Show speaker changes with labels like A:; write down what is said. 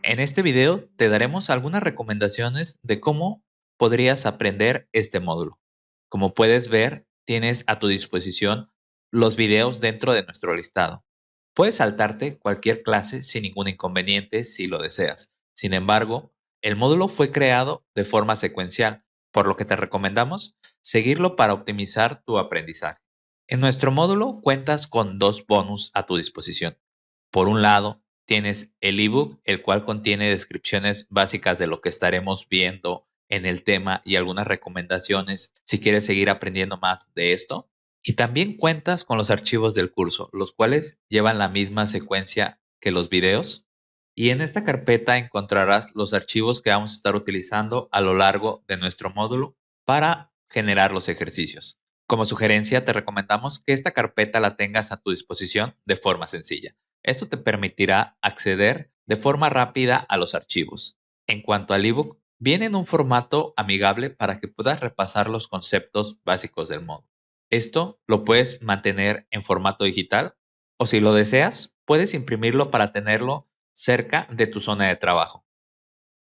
A: En este video te daremos algunas recomendaciones de cómo podrías aprender este módulo. Como puedes ver, tienes a tu disposición los videos dentro de nuestro listado. Puedes saltarte cualquier clase sin ningún inconveniente si lo deseas. Sin embargo, el módulo fue creado de forma secuencial, por lo que te recomendamos seguirlo para optimizar tu aprendizaje. En nuestro módulo cuentas con dos bonus a tu disposición. Por un lado, tienes el ebook, el cual contiene descripciones básicas de lo que estaremos viendo en el tema y algunas recomendaciones si quieres seguir aprendiendo más de esto. Y también cuentas con los archivos del curso, los cuales llevan la misma secuencia que los videos. Y en esta carpeta encontrarás los archivos que vamos a estar utilizando a lo largo de nuestro módulo para generar los ejercicios. Como sugerencia, te recomendamos que esta carpeta la tengas a tu disposición de forma sencilla. Esto te permitirá acceder de forma rápida a los archivos. En cuanto al ebook, viene en un formato amigable para que puedas repasar los conceptos básicos del módulo. Esto lo puedes mantener en formato digital o si lo deseas, puedes imprimirlo para tenerlo cerca de tu zona de trabajo.